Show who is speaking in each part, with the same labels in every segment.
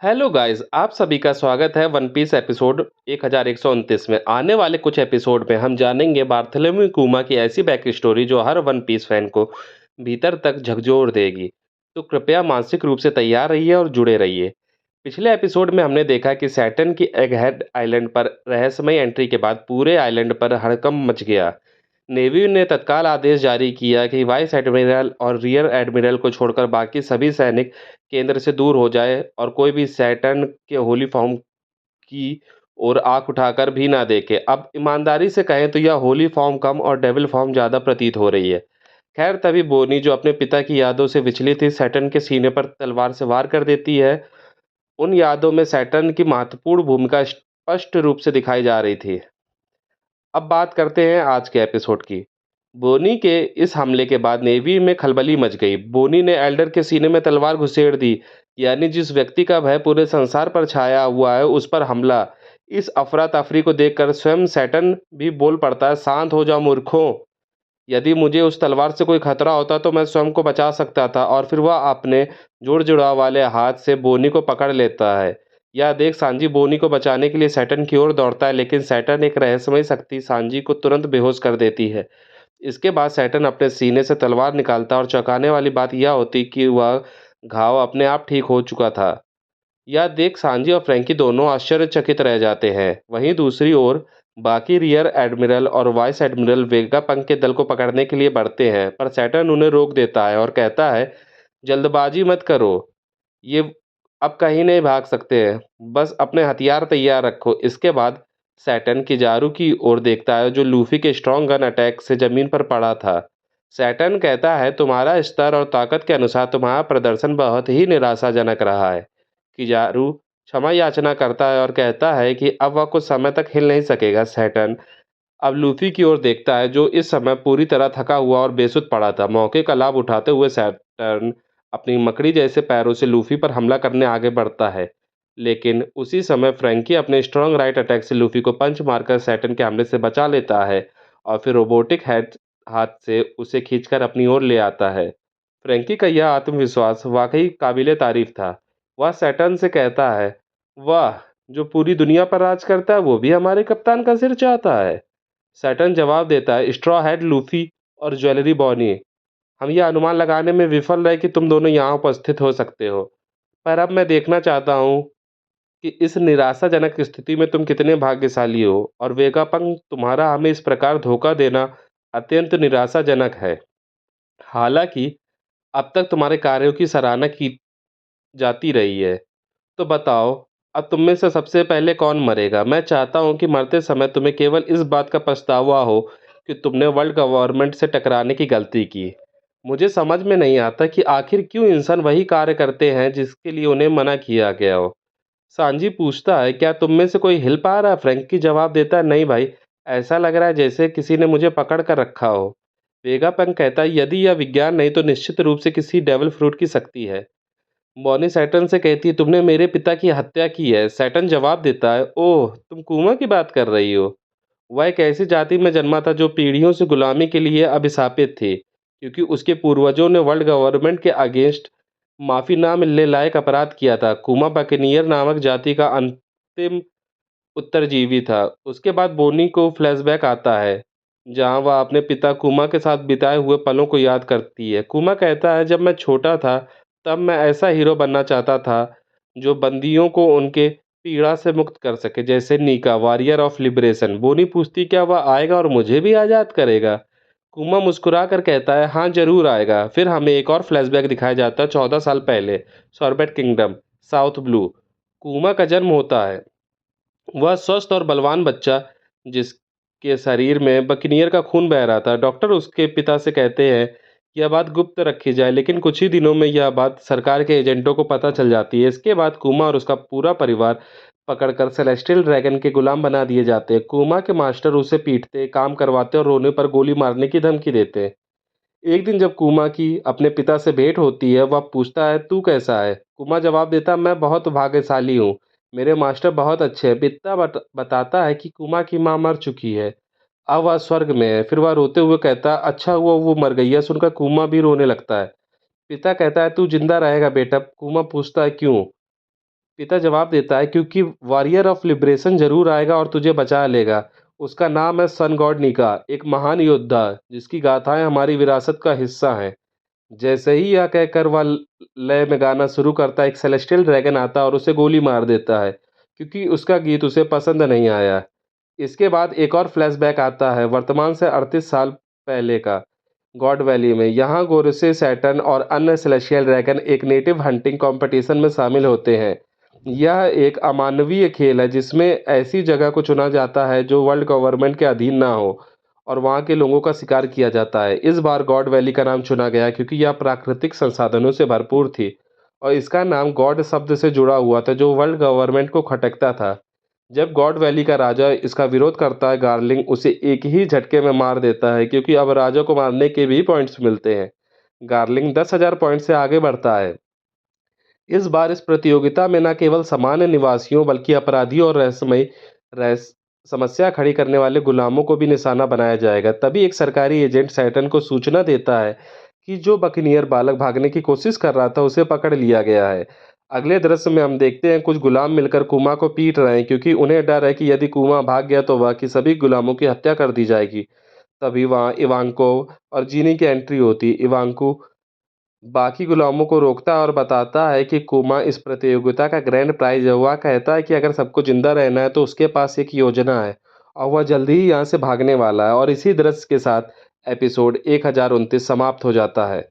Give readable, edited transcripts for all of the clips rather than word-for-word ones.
Speaker 1: Hello guys, आप सभी का स्वागत है वन पीस एपिसोड 1129 में। आने वाले कुछ एपिसोड में हम जानेंगे बार्थोलोम्यू कुमा की ऐसी बैक स्टोरी जो हर वन पीस फैन को भीतर तक झकझोर देगी। तो कृपया मानसिक रूप से तैयार रहिए और जुड़े रहिए। पिछले एपिसोड में हमने देखा कि सैटर्न की एगहेड आइलैंड पर रहस्यमय एंट्री के बाद पूरे आइलैंड पर हड़कंप मच गया। नेवी ने तत्काल आदेश जारी किया कि वाइस एडमिरल और रियर एडमिरल को छोड़कर बाकी सभी सैनिक केंद्र से दूर हो जाए और कोई भी सैटर्न के होली फॉर्म की ओर आंख उठाकर भी ना देखे। अब ईमानदारी से कहें तो यह होली फॉर्म कम और डेविल फॉर्म ज़्यादा प्रतीत हो रही है। खैर तभी बोनी जो अपने पिता की यादों से विचलित थी सैटर्न के सीने पर तलवार से वार कर देती है। उन यादों में सैटर्न की महत्वपूर्ण भूमिका स्पष्ट रूप से दिखाई जा रही थी। अब बात करते हैं आज के एपिसोड की। बोनी के इस हमले के बाद नेवी में खलबली मच गई। बोनी ने एल्डर के सीने में तलवार घुसेड़ दी, यानी जिस व्यक्ति का भय पूरे संसार पर छाया हुआ है उस पर हमला। इस अफरा तफरी को देखकर स्वयं सैटर्न भी बोल पड़ता है, शांत हो जाओ मूर्खों। यदि मुझे उस तलवार से कोई खतरा होता तो मैं स्वयं को बचा सकता था। और फिर वह अपने जोड़ जुड़ाव वाले हाथ से बोनी को पकड़ लेता है। यह देख सांजी बोनी को बचाने के लिए सैटर्न की ओर दौड़ता है, लेकिन सैटर्न एक रहस्यमय शक्ति सांजी को तुरंत बेहोश कर देती है। इसके बाद सैटर्न अपने सीने से तलवार निकालता और चौंकाने वाली बात यह होती कि वह घाव अपने आप ठीक हो चुका था। यह देख सांजी और फ्रैंकी दोनों आश्चर्यचकित रह जाते हैं। वहीं दूसरी ओर बाकी रियर एडमिरल और वाइस एडमिरल वेगापंक के दल को पकड़ने के लिए बढ़ते हैं, पर सैटर्न उन्हें रोक देता है और कहता है, जल्दबाजी मत करो। ये अब कहीं नहीं भाग सकते हैं, बस अपने हथियार तैयार रखो। इसके बाद सैटर्न किजारू की ओर देखता है जो लूफी के स्ट्रॉन्ग गन अटैक से जमीन पर पड़ा था। सैटर्न कहता है, तुम्हारा स्तर और ताकत के अनुसार तुम्हारा प्रदर्शन बहुत ही निराशाजनक रहा है। किजारू क्षमा याचना करता है और कहता है कि अब वह कुछ समय तक हिल नहीं सकेगा। सैटर्न अब लूफी की ओर देखता है जो इस समय पूरी तरह थका हुआ और बेसुध पड़ा था। मौके का लाभ उठाते हुए सैटर्न अपनी मकड़ी जैसे पैरों से लूफी पर हमला करने आगे बढ़ता है, लेकिन उसी समय फ्रैंकी अपने स्ट्रॉन्ग राइट अटैक से लूफी को पंच मारकर सैटर्न के हमले से बचा लेता है और फिर रोबोटिक हेड हाथ से उसे खींचकर अपनी ओर ले आता है। फ्रैंकी का यह आत्मविश्वास वाकई काबिले तारीफ था। वह सैटर्न से कहता है, वाह, जो पूरी दुनिया पर राज करता है वो भी हमारे कप्तान का सिर चाहता है। सैटर्न जवाब देता है, स्ट्रॉ हैड लूफी और ज्वेलरी बॉनी, हम यह अनुमान लगाने में विफल रहे कि तुम दोनों यहाँ उपस्थित हो सकते हो। पर अब मैं देखना चाहता हूँ कि इस निराशाजनक स्थिति में तुम कितने भाग्यशाली हो, और वेगापंक तुम्हारा हमें इस प्रकार धोखा देना अत्यंत निराशाजनक है। हालांकि अब तक तुम्हारे कार्यों की सराहना की जाती रही है। तो बताओ, अब तुम में से सबसे पहले कौन मरेगा? मैं चाहता हूँ कि मरते समय तुम्हें केवल इस बात का पछतावा हो कि तुमने वर्ल्ड गवर्नमेंट से टकराने की गलती की। मुझे समझ में नहीं आता कि आखिर क्यों इंसान वही कार्य करते हैं जिसके लिए उन्हें मना किया गया हो। सांजी पूछता है, क्या तुम में से कोई हिल पा रहा है? फ्रैंकी जवाब देता है, नहीं भाई, ऐसा लग रहा है जैसे किसी ने मुझे पकड़ कर रखा हो। वेगापंक कहता है, यदि यह विज्ञान नहीं तो निश्चित रूप से किसी डेविल फ्रूट की शक्ति है। बॉनी सैटर्न से कहती है, तुमने मेरे पिता की हत्या की है। सैटर्न जवाब देता है, ओह, तुम कुमा की बात कर रही हो। वह एक ऐसी जाति में जन्मा था जो पीढ़ियों से गुलामी के लिए अभिशापित थी, क्योंकि उसके पूर्वजों ने वर्ल्ड गवर्नमेंट के अगेंस्ट माफी ना मिलने लायक अपराध किया था। कुमा बकनियर नामक जाति का अंतिम उत्तरजीवी था। उसके बाद बोनी को फ्लैशबैक आता है, जहां वह अपने पिता कुमा के साथ बिताए हुए पलों को याद करती है। कुमा कहता है, जब मैं छोटा था तब मैं ऐसा हीरो बनना चाहता था जो बंदियों को उनके पीड़ा से मुक्त कर सके, जैसे नीका, वॉरियर ऑफ लिबरेशन। बोनी पूछती, क्या वह आएगा और मुझे भी आज़ाद करेगा? कुमा मुस्कुरा कर कहता है, हाँ जरूर आएगा। फिर हमें एक और फ्लैशबैक दिखाया जाता है 14 साल पहले, सॉर्बेट किंगडम, साउथ ब्लू। कुमा का जन्म होता है। वह स्वस्थ और बलवान बच्चा जिसके शरीर में बकनियर का खून बह रहा था। डॉक्टर उसके पिता से कहते हैं यह बात गुप्त रखी जाए, लेकिन कुछ ही दिनों में यह बात सरकार के एजेंटों को पता चल जाती है। इसके बाद कुमा और उसका पूरा परिवार पकड़कर सेलेस्टियल ड्रैगन के गुलाम बना दिए जाते हैं। कुमा के मास्टर उसे पीटते, काम करवाते और रोने पर गोली मारने की धमकी देते हैं। एक दिन जब कुमा की अपने पिता से भेंट होती है, वह पूछता है, तू कैसा है? कुमा जवाब देता, मैं बहुत भाग्यशाली हूँ, मेरे मास्टर बहुत अच्छे हैं। पिता बताता है कि कुमा की माँ मर चुकी है, अब वह स्वर्ग में है। फिर वह रोते हुए कहता, अच्छा हुआ वो मर गई है। सुनकर कुमा भी रोने लगता है। पिता कहता है, तू जिंदा रहेगा बेटा। कुमा पूछता है, क्यों? पिता जवाब देता है, क्योंकि वॉरियर ऑफ लिबरेशन ज़रूर आएगा और तुझे बचा लेगा। उसका नाम है सन गॉड निका, एक महान योद्धा जिसकी गाथाएँ हमारी विरासत का हिस्सा हैं। जैसे ही यह कहकर वह लय में गाना शुरू करता है, एक सेलेस्टियल ड्रैगन आता है और उसे गोली मार देता है, क्योंकि उसका गीत उसे पसंद नहीं आया। इसके बाद एक और फ्लैशबैक आता है, वर्तमान से 38 साल पहले का, गॉड वैली में। यहाँ गोरसे, सैटर्न और अन्य सेलेस्टियल ड्रैगन एक नेटिव हंटिंग कॉम्पिटिशन में शामिल होते हैं। यह एक अमानवीय खेल है जिसमें ऐसी जगह को चुना जाता है जो वर्ल्ड गवर्नमेंट के अधीन ना हो और वहाँ के लोगों का शिकार किया जाता है। इस बार गॉड वैली का नाम चुना गया क्योंकि यह प्राकृतिक संसाधनों से भरपूर थी और इसका नाम गॉड शब्द से जुड़ा हुआ था जो वर्ल्ड गवर्नमेंट को खटकता था। जब गॉड वैली का राजा इसका विरोध करता है, गार्लिंग उसे एक ही झटके में मार देता है क्योंकि अब राजा को मारने के भी पॉइंट्स मिलते हैं। गार्लिंग 10,000 पॉइंट से आगे बढ़ता है। इस बार इस प्रतियोगिता में न केवल सामान्य निवासियों बल्कि अपराधियों और रहस्य समस्या खड़ी करने वाले गुलामों को भी निशाना बनाया जाएगा। तभी एक सरकारी एजेंट सैटर्न को सूचना देता है कि जो बकनियर बालक भागने की कोशिश कर रहा था उसे पकड़ लिया गया है। अगले दृश्य में हम देखते हैं कुछ गुलाम मिलकर कुमा को पीट रहे हैं क्योंकि उन्हें डर है कि यदि कुमा भाग गया तो बाकी सभी गुलामों की हत्या कर दी जाएगी। तभी वहाँ इवांको और जीनी की एंट्री होती है। इवांको बाकी गुलामों को रोकता है और बताता है कि कुमा इस प्रतियोगिता का ग्रैंड प्राइज है। वह कहता है कि अगर सबको जिंदा रहना है तो उसके पास एक योजना है और वह जल्दी ही यहाँ से भागने वाला है। और इसी दृश्य के साथ एपिसोड 1029 समाप्त हो जाता है।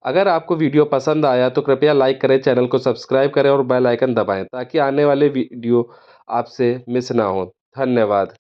Speaker 1: अगर आपको वीडियो पसंद आया तो कृपया लाइक करें, चैनल को सब्सक्राइब करें और बेल आइकन दबाएं ताकि आने वाले वीडियो आपसे मिस ना हो। धन्यवाद।